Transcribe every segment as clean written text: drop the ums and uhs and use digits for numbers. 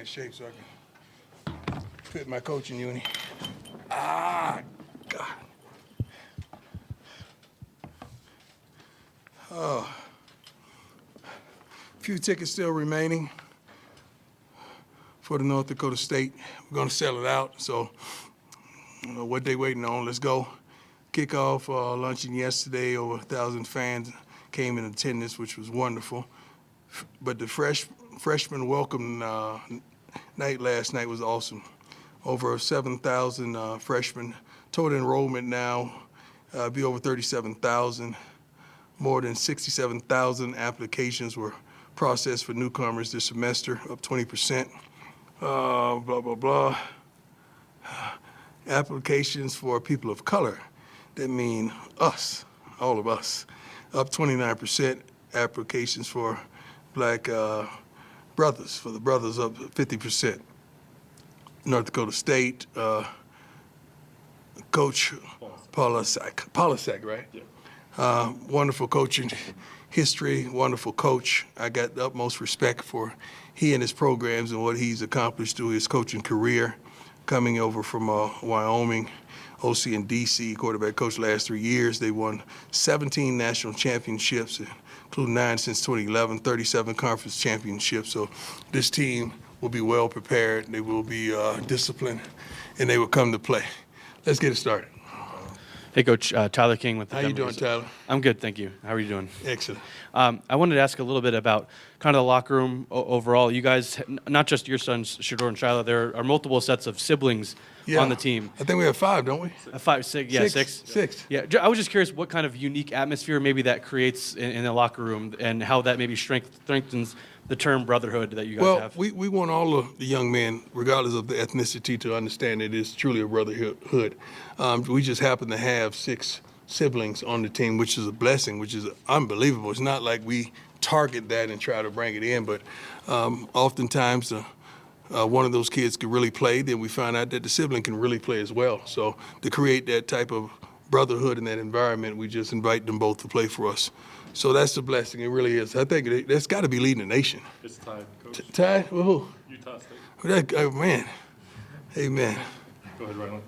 shape so I can fit my coaching uni. Ah, God. Oh. A few tickets still remaining for the North Dakota State. We're going to sell it out, so what they waiting on? Let's go. Kickoff luncheon yesterday, over 1,000 fans came in attendance, which was wonderful. But the freshman welcome night last night was awesome. Over 7,000 freshmen. Total enrollment now be over 37,000. More than 67,000 applications were processed for newcomers this semester, up 20%. Blah, blah, blah. Applications for people of color, that mean us, all of us, up 29%. Applications for black brothers, for the brothers up 50%. North Dakota State, Coach Polasek, right? Yeah. Wonderful coaching history, wonderful coach. I got the utmost respect for he and his programs and what he's accomplished through his coaching career. Coming over from Wyoming, OC and DC, quarterback coach last 3 years. They won 17 national championships, including 9 since 2011, 37 conference championships. So this team will be well prepared. They will be disciplined, and they will come to play. Let's get it started. Hey, Coach. Tyler King with the How you doing, Tyler? I'm good, thank you. How are you doing? Excellent. I wanted to ask a little bit about kind of the locker room overall. You guys, not just your sons, Shador and Shiloh, there are multiple sets of siblings on the team. I think we have 5, don't we? 5, 6, yeah, 6. 6. Yeah, I was just curious what kind of unique atmosphere maybe that creates in the locker room and how that maybe strengthens the term brotherhood that you guys have. Well, we want all of the young men, regardless of the ethnicity, to understand it is truly a brotherhood. We just happen to have 6 siblings on the team, which is a blessing, which is unbelievable. It's not like we target that and try to bring it in, but oftentimes one of those kids can really play, then we find out that the sibling can really play as well. So to create that type of brotherhood in that environment, we just invite them both to play for us. So that's a blessing. It really is. I think that's got to be leading the nation. It's tied, Coach. Tied? Who? Utah State. Oh, man. Amen. Go ahead, Rylan.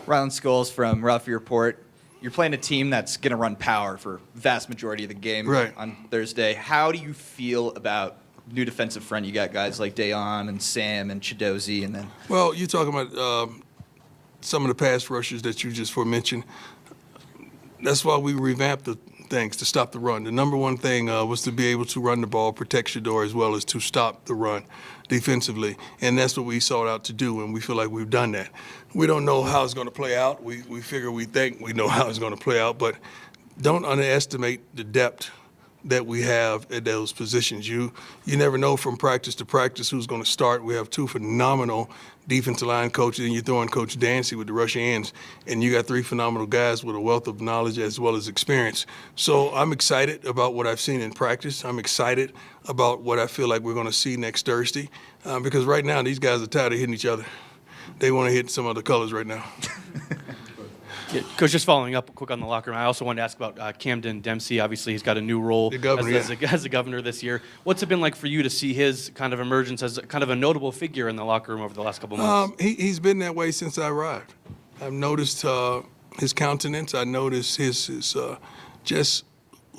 Rylan Scholes from Ralphie Report. You're playing a team that's going to run power for vast majority of the game on Thursday. How do you feel about new defensive front? You got guys like Dayon and Sam and Chidozie, and then. Well, you're talking about some of the pass rushers that you just mentioned. That's why we revamped the things to stop the run. The number one thing was to be able to run the ball, protect Shador, as well as to stop the run defensively. And that's what we sought out to do, and we feel like we've done that. We don't know how it's going to play out. We think we know how it's going to play out, but don't underestimate the depth that we have at those positions. You never know from practice to practice who's going to start. We have 2 phenomenal defensive line coaches, and you're throwing Coach Dancy with the rush ends, and you got 3 phenomenal guys with a wealth of knowledge as well as experience. So I'm excited about what I've seen in practice. I'm excited about what I feel like we're going to see next Thursday, because right now these guys are tired of hitting each other. They want to hit some other colors right now. Yeah, Coach, just following up quick on the locker room, I also wanted to ask about Camden Dempsey. Obviously, he's got a new role as a governor this year. What's it been like for you to see his kind of emergence as kind of a notable figure in the locker room over the last couple months? He's been that way since I arrived. I've noticed his countenance. I noticed his just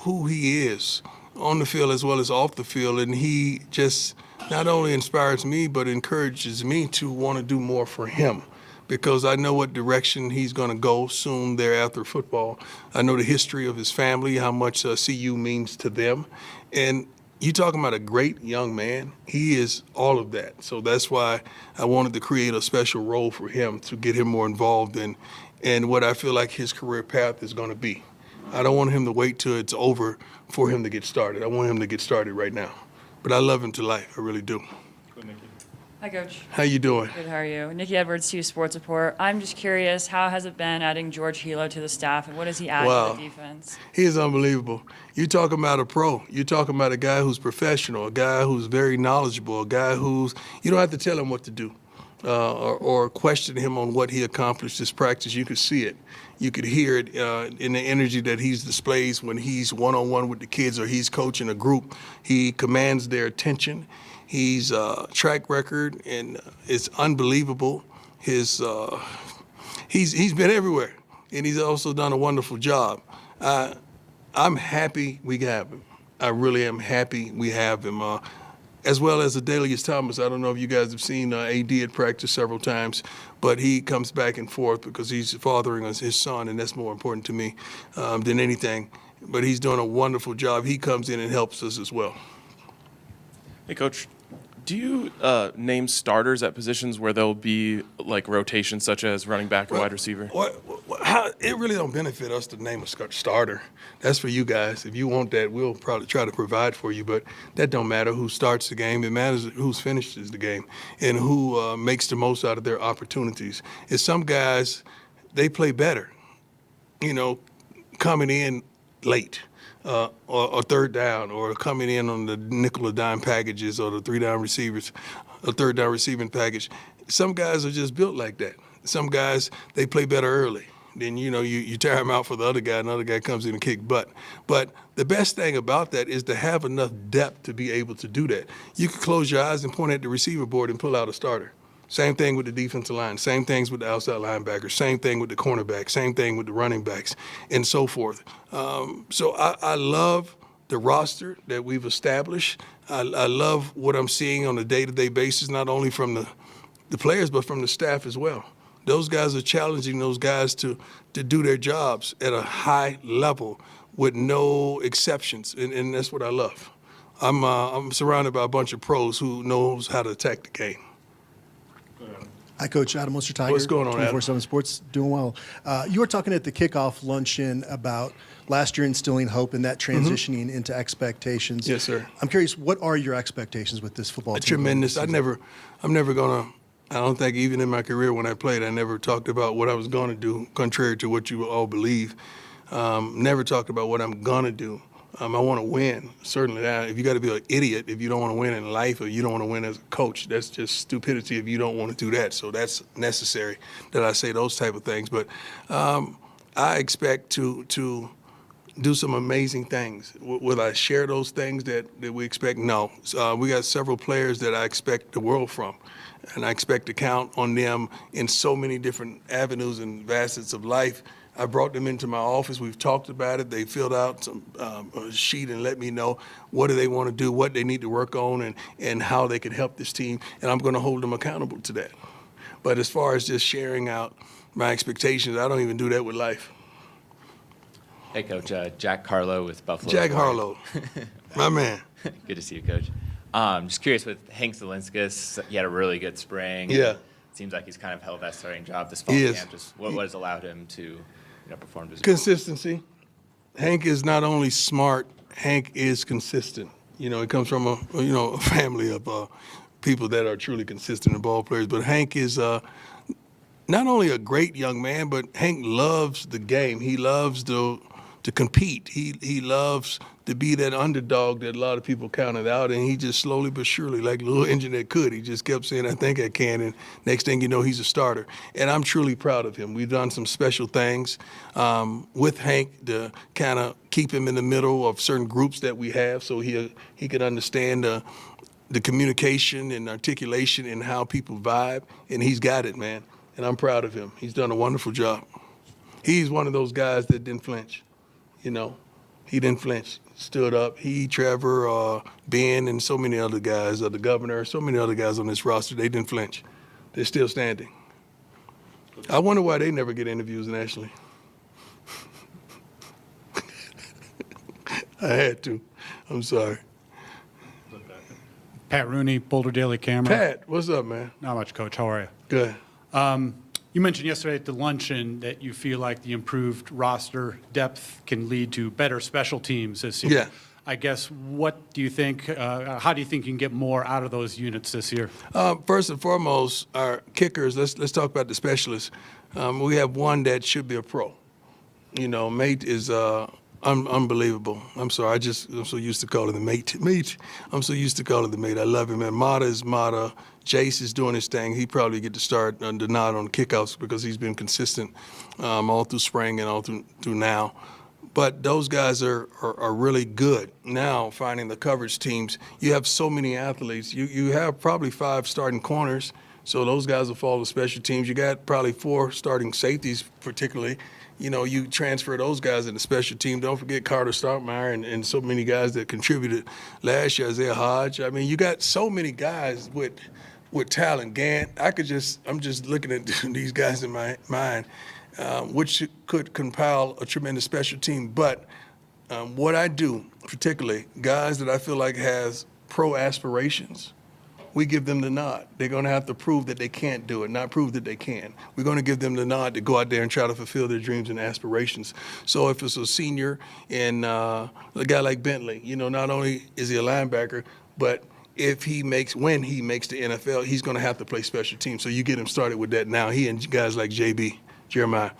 who he is on the field as well as off the field, and he just not only inspires me but encourages me to want to do more for him, because I know what direction he's going to go soon thereafter football. I know the history of his family, how much CU means to them. And you talking about a great young man, he is all of that. So that's why I wanted to create a special role for him to get him more involved in what I feel like his career path is going to be. I don't want him to wait till it's over for him to get started. I want him to get started right now. But I love him to life, I really do. Hi, Coach. How you doing? Good, how are you? Nikki Edwards, CU Sports Report. I'm just curious, how has it been adding George Hilo to the staff, and what does he add to the defense? He is unbelievable. You're talking about a pro. You're talking about a guy who's professional, a guy who's very knowledgeable, a guy who's – you don't have to tell him what to do or question him on what he accomplished this practice. You could see it. You could hear it in the energy that he displays when he's one-on-one with the kids or he's coaching a group. He commands their attention. He's track record and it's unbelievable. He's been everywhere, and he's also done a wonderful job. I'm happy we have him. I really am happy we have him. As well as Adelius Thomas. I don't know if you guys have seen AD at practice several times, but he comes back and forth because he's fathering his son, and that's more important to me than anything. But he's doing a wonderful job. He comes in and helps us as well. Hey, Coach, do you name starters at positions where there'll be like rotations, such as running back or wide receiver? It really don't benefit us to name a starter. That's for you guys. If you want that, we'll probably try to provide for you. But that don't matter who starts the game. It matters who finishes the game and who makes the most out of their opportunities. And some guys, they play better, coming in late. Or third down, or coming in on the nickel or dime packages, or the third down receiving package. Some guys are just built like that. Some guys, they play better early. Then, you tire them out for the other guy, and the other guy comes in and kick butt. But the best thing about that is to have enough depth to be able to do that. You can close your eyes and point at the receiver board and pull out a starter. Same thing with the defensive line. Same things with the outside linebackers. Same thing with the cornerbacks. Same thing with the running backs, and so forth. So I love the roster that we've established. I love what I'm seeing on a day-to-day basis, not only from the players but from the staff as well. Those guys are challenging those guys to do their jobs at a high level with no exceptions, and that's what I love. I'm surrounded by a bunch of pros who knows how to attack the game. Hi, Coach. Adam Munster Tiger. What's going on, Adam? 24/7 Sports. Doing well. You were talking at the kickoff luncheon about last year instilling hope and that transitioning into expectations. Yes, sir. I'm curious, what are your expectations with this football team? Tremendous. I'm never gonna. I don't think even in my career when I played, I never talked about what I was gonna do, contrary to what you all believe. Never talked about what I'm gonna do. I want to win. Certainly that. If you got to be an idiot if you don't want to win in life, or you don't want to win as a coach, that's just stupidity if you don't want to do that. So that's necessary that I say those type of things. But I expect to do some amazing things. Will I share those things that we expect? No. We got several players that I expect the world from, and I expect to count on them in so many different avenues and facets of life. I brought them into my office. We've talked about it. They filled out a sheet and let me know what do they want to do, what they need to work on, and how they can help this team. And I'm going to hold them accountable to that. But as far as just sharing out my expectations, I don't even do that with life. Hey, Coach. Jack Harlow with Buffalo. Jack Harlow, my man. Good to see you, Coach. Just curious with Hank Zelinskas, he had a really good spring. Yeah. It seems like he's kind of held that starting job this fall camp. Just what has allowed him to perform as well? Consistency. Hank is not only smart, Hank is consistent. He comes from a family of people that are truly consistent ball players. But Hank is not only a great young man, but Hank loves the game. He loves to compete. He loves to be that underdog that a lot of people counted out, and he just slowly but surely, like a little engine that could, he just kept saying, I think I can, and next thing you know, he's a starter. And I'm truly proud of him. We've done some special things with Hank to kind of keep him in the middle of certain groups that we have so he could understand the communication and articulation and how people vibe, and he's got it, man. And I'm proud of him. He's done a wonderful job. He's one of those guys that didn't flinch. He didn't flinch, stood up. He, Trevor, Ben, and so many other guys, the governor, so many other guys on this roster, they didn't flinch. They're still standing. I wonder why they never get interviews nationally. I had to. I'm sorry. Pat Rooney, Boulder Daily Camera. Pat, what's up, man? Not much, Coach. How are you? Good. You mentioned yesterday at the luncheon that you feel like the improved roster depth can lead to better special teams this year. Yeah. I guess, what do you think, how do you think you can get more out of those units this year? First and foremost, our kickers, let's talk about the specialists. We have one that should be a pro. Mate is unbelievable. I'm sorry, I'm so used to calling him mate. I'm so used to calling him mate. I love him, man. Mata is Mata. Jace is doing his thing. He probably get to start the nod on the kickoffs because he's been consistent all through spring and all through now. But those guys are really good. Now, finding the coverage teams, you have so many athletes. You have probably 5 starting corners, so those guys will fall to special teams. You got probably 4 starting safeties, particularly. You transfer those guys into special team. Don't forget Carter Starkmeyer and so many guys that contributed last year, Isaiah Hodge. I mean, you got so many guys with talent. Gant, I'm just looking at these guys in my mind, which could compile a tremendous special team. But what I do, particularly guys that I feel like has pro aspirations, we give them the nod. They're going to have to prove that they can't do it, not prove that they can. We're going to give them the nod to go out there and try to fulfill their dreams and aspirations. So if it's a senior and a guy like Bentley, not only is he a linebacker, but when he makes the NFL, he's going to have to play special teams. So you get him started with that now. He and guys like JB, Jeremiah.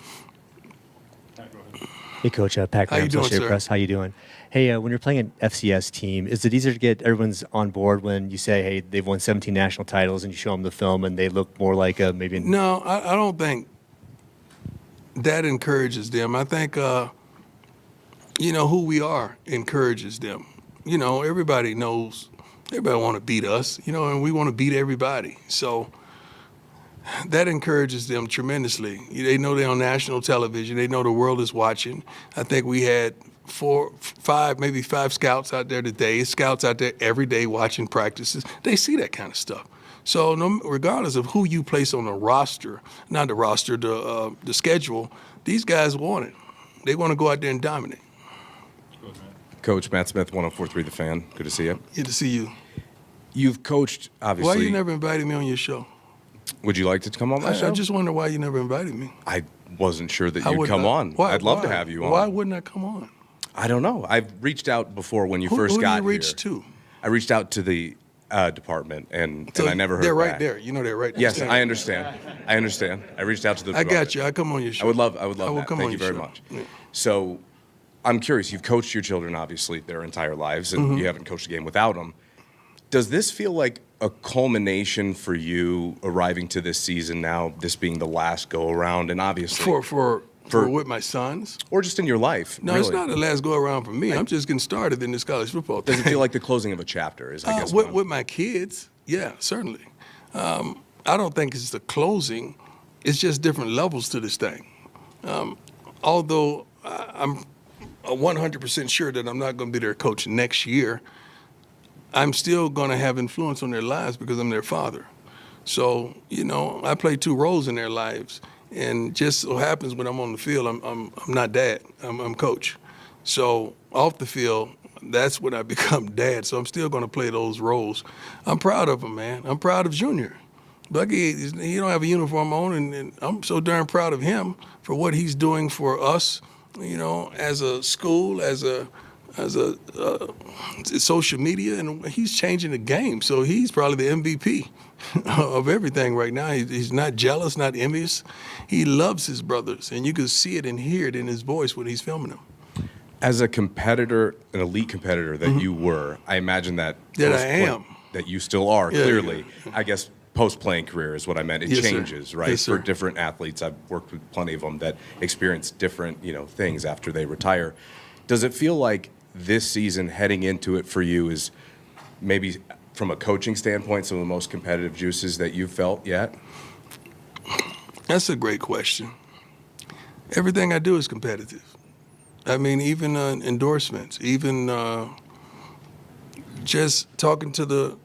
Hey, Coach. Pat Graham, Associated Press. How you doing? Hey, when you're playing an FCS team, is it easier to get everyone's on board when you say, hey, they've won 17 national titles, and you show them the film and they look more like maybe? No, I don't think that encourages them. I think, who we are encourages them. Everybody knows, everybody want to beat us, and we want to beat everybody. So that encourages them tremendously. They know they're on national television. They know the world is watching. I think we had 4, 5, maybe 5 scouts out there today, scouts out there every day watching practices. They see that kind of stuff. So regardless of who you place on the roster, not the roster, the schedule, these guys want it. They want to go out there and dominate. Coach Matt Smith, 104.3 The Fan. Good to see you. Good to see you. You've coached, obviously. Why you never invited me on your show? Would you like to come on my show? I just wonder why you never invited me. I wasn't sure that you'd come on. Why? I'd love to have you on. Why wouldn't I come on? I don't know. I've reached out before when you first got here. Who did you reach to? I reached out to the department, and I never heard they're right back. there. They're right there. Yes, I understand. I reached out to the department. I got you. I come on your show. I would love that. Come Thank on you your very show. much. Yeah. So I'm curious. You've coached your children, obviously, their entire lives, and you haven't coached a game without them. Does this feel like a culmination for you arriving to this season now, this being the last go-around, and obviously for with my sons? Or just in your life? No, really. It's not the last go-around for me. I'm just getting started in this college football thing. Does it feel like the closing of a chapter? I guess with my kids, yeah, certainly. I don't think it's the closing. It's just different levels to this thing. Although I'm 100% sure that I'm not going to be their coach next year, I'm still going to have influence on their lives because I'm their father. So, I play 2 roles in their lives. And just so happens when I'm on the field, I'm not dad. I'm coach. So off the field, that's when I become dad. So I'm still going to play those roles. I'm proud of him, man. I'm proud of Junior. Bucky, he don't have a uniform on, and I'm so darn proud of him for what he's doing for us, as a school, as a social media, and he's changing the game. So he's probably the MVP of everything right now. He's not jealous, not envious. He loves his brothers, and you can see it and hear it in his voice when he's filming them. As a competitor, an elite competitor that you were, I imagine that I am. That you still are, Yeah, clearly. yeah. I guess post-playing career is what I meant. It Yes, sir. changes, right? Yes, sir. For different athletes. I've worked with plenty of them that experience different, things after they retire. Does it feel like this season heading into it for you is maybe from a coaching standpoint some of the most competitive juices that you've felt yet? That's a great question. Everything I do is competitive. I mean, even endorsements, even just talking to the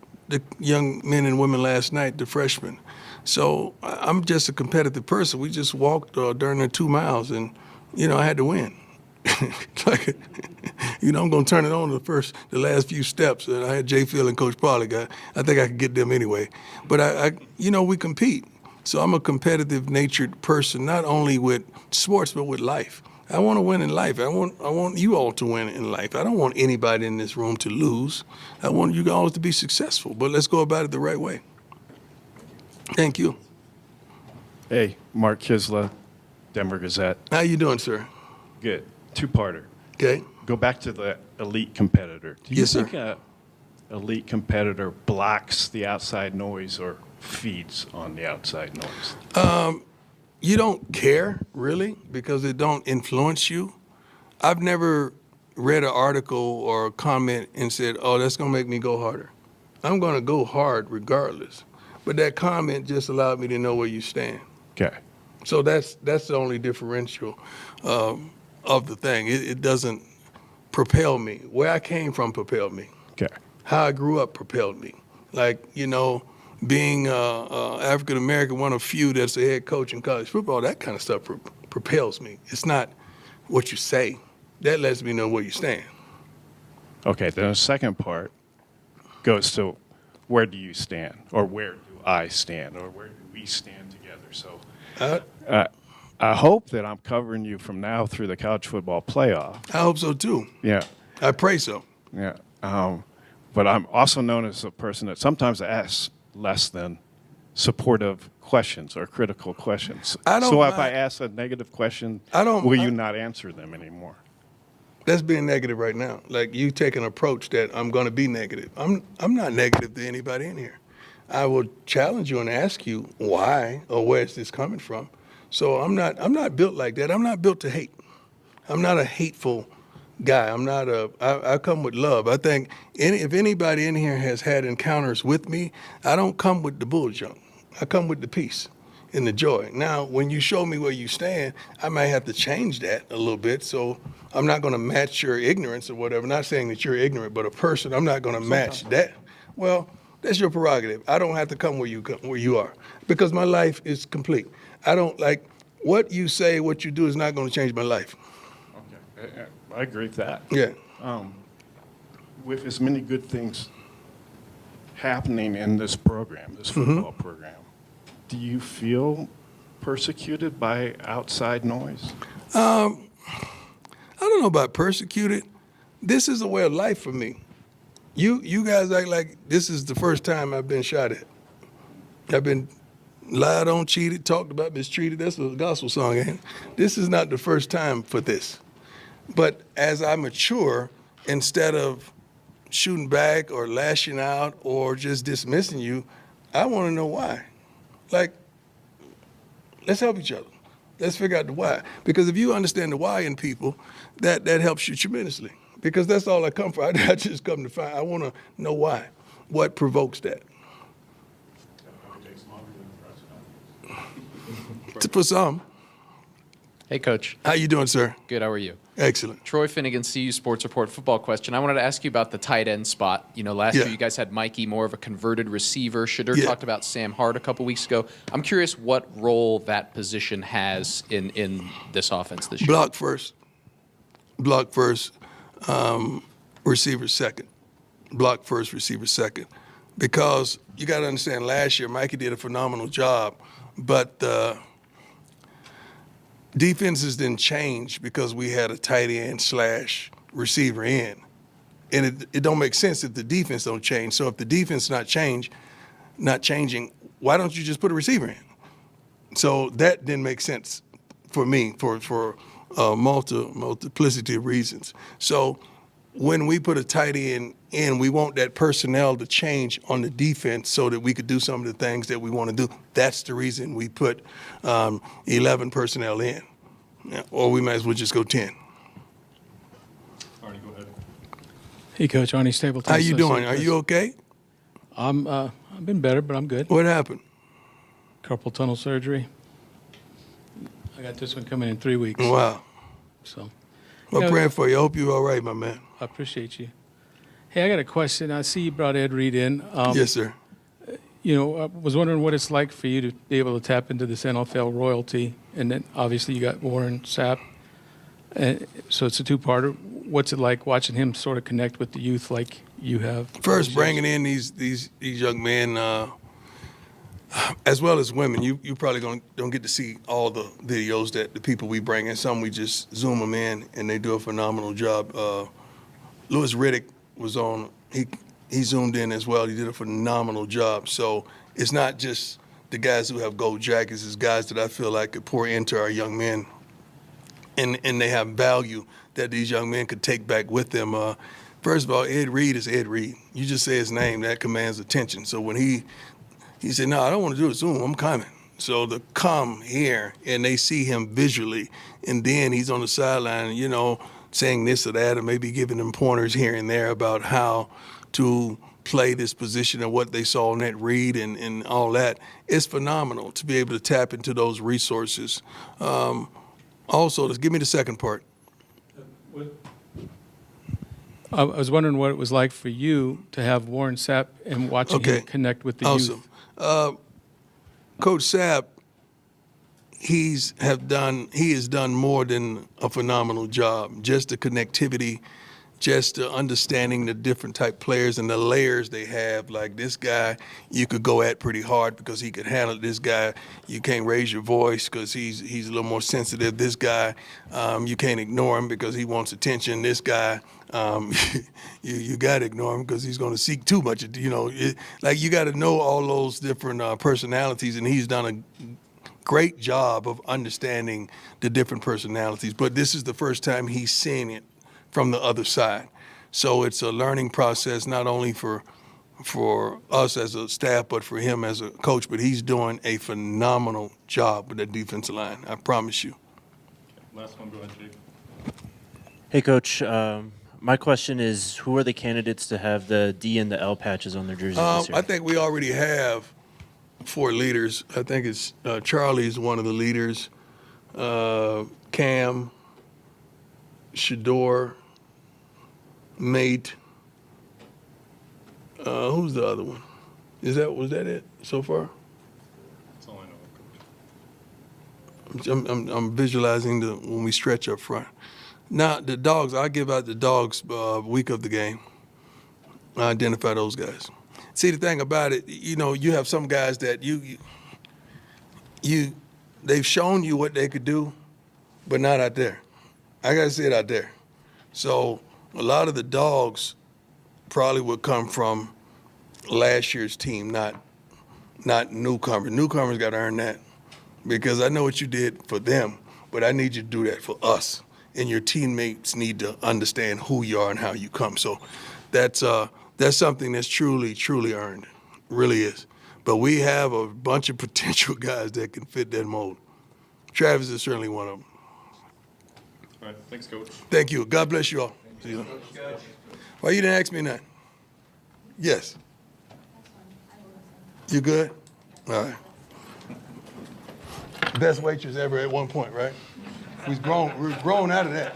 young men and women last night, the freshmen. So I'm just a competitive person. We just walked during the 2 miles, and I had to win. I'm going to turn it on the last few steps. And I had Jay Field and Coach Pollard. I think I could get them anyway. But we compete. So I'm a competitive natured person, not only with sports, but with life. I want to win in life. I want you all to win in life. I don't want anybody in this room to lose. I want you all to be successful, but let's go about it the right way. Thank you. Hey, Mark Kisla, Denver Gazette. How you doing, sir? Good. 2-parter. Okay. Go back to the elite competitor. Do you Yes, sir. think a elite competitor blocks the outside noise or feeds on the outside noise? You don't care, really, because it don't influence you. I've never read an article or a comment and said, oh, that's going to make me go harder. I'm going to go hard regardless. But that comment just allowed me to know where you stand. Okay. So that's the only differential of the thing. It doesn't propel me. Where I came from propelled me. Okay. How I grew up propelled me. Like, you know, being African American, one of few that's a head coach in college football, that kind of stuff propels me. It's not what you say. That lets me know where you stand. Okay, then the second part goes to where do you stand, or where do I stand, or where do we stand together? So I hope that I'm covering you from now through the college football playoff. I hope so too. Yeah. I pray so. Yeah. But I'm also known as a person that sometimes asks less than supportive questions or critical questions. So if I ask a negative question, will you not answer them anymore? That's being negative right now. Like you take an approach that I'm going to be negative. I'm not negative to anybody in here. I will challenge you and ask you why or where is this coming from. So I'm not built like that. I'm not built to hate. I'm not a hateful guy. I come with love. I think if anybody in here has had encounters with me, I don't come with the bull junk. I come with the peace and the joy. Now, when you show me where you stand, I might have to change that a little bit. So I'm not going to match your ignorance or whatever. Not saying that you're ignorant, but a person, I'm not going to match that. Well, that's your prerogative. I don't have to come where you are because my life is complete. I don't like what you say, what you do is not going to change my life. Okay, I agree with that. Yeah. With as many good things happening in this program, this football program, do you feel persecuted by outside noise? I don't know about persecuted. This is a way of life for me. You guys act like this is the first time I've been shot at. I've been lied on, cheated, talked about, mistreated. That's a gospel song, ain't it? This is not the first time for this. But as I mature, instead of shooting back or lashing out or just dismissing you, I want to know why. Like, let's help each other. Let's figure out the why. Because if you understand the why in people, that helps you tremendously. Because that's all I come for. I just come to find. I want to know why. What provokes that? For some. Hey, Coach. How you doing, sir? Good. How are you? Excellent. Troy Finnegan, CU Sports Report football question. I wanted to ask you about the tight end spot. You know, last year you guys had Mikey, more of a converted receiver. Shedeur talked about Sam Hart a couple weeks ago. I'm curious what role that position has in this offense this year. Block first. Block first. Receiver second. Block first, receiver second. Because you got to understand, last year Mikey did a phenomenal job, but defenses didn't change because we had a tight end / receiver in. And it don't make sense if the defense don't change. So if the defense not changing, why don't you just put a receiver in? So that didn't make sense for me for multiplicity of reasons. So when we put a tight end in, we want that personnel to change on the defense so that we could do some of the things that we want to do. That's the reason we put 11 personnel in. Yeah, or we might as well just go 10. Arnie, go ahead. Hey, Coach. Arnie Stapleton. How you doing? Are you okay? I've been better, but I'm good. What happened? Carpal tunnel surgery. I got this one coming in 3 weeks. Wow. So. I'm praying for you. I hope you're all right, my man. I appreciate you. Hey, I got a question. I see you brought Ed Reed in. Yes, sir. You know, I was wondering what it's like for you to be able to tap into this NFL royalty. And then obviously you got Warren Sapp. So it's a two-parter. What's it like watching him sort of connect with the youth like you have? First, bringing in these young men, as well as women. You probably don't get to see all the videos that the people we bring in. Some we just zoom them in, and they do a phenomenal job. Louis Riddick was on. He zoomed in as well. He did a phenomenal job. So it's not just the guys who have gold jackets. It's guys that I feel like could pour into our young men, and they have value that these young men could take back with them. First of all, Ed Reed is Ed Reed. You just say his name, that commands attention. So when he said, no, I don't want to do a Zoom, I'm coming. So to come here and they see him visually, and then he's on the sideline, you know, saying this or that, or maybe giving them pointers here and there about how to play this position and what they saw on that read and all that. It's phenomenal to be able to tap into those resources. Also, just give me the second part. I was wondering what it was like for you to have Warren Sapp and watching him connect with the awesome. youth. Coach Sapp, he has done more than a phenomenal job. Just the connectivity, just the understanding the different type players and the layers they have. Like this guy, you could go at pretty hard because he could handle it. This guy, you can't raise your voice because he's a little more sensitive. This guy, you can't ignore him because he wants attention. This guy, you got to ignore him because he's going to seek too much. Like you got to know all those different personalities, and he's done a great job of understanding the different personalities. But this is the first time he's seeing it from the other side. So it's a learning process, not only for us as a staff, but for him as a coach. But he's doing a phenomenal job with that defensive line, I promise you. Last one, go ahead, Jake. Hey, Coach. My question is, who are the candidates to have the D and the L patches on their jerseys this year? I think we already have 4 leaders. I think it's Charlie's one of the leaders, Cam, Shador, Mate. Who's the other one? Was that it so far? That's all I know. I'm visualizing when we stretch up front. Now the dogs, I give out the dogs week of the game. I identify those guys. See, the thing about it, you have some guys that they've shown you what they could do, but not out there. I got to see it out there. So a lot of the dogs probably would come from last year's team, not newcomers. Newcomers got to earn that because I know what you did for them, but I need you to do that for us. And your teammates need to understand who you are and how you come. So that's something that's truly, truly earned. Really is. But we have a bunch of potential guys that can fit that mold. Travis is certainly one of them. All right, thanks, Coach. Thank you. God bless you all. See you. Why you didn't ask me nothing? Yes. You good? All right. Best waitress ever at one point, right? We're grown out of that.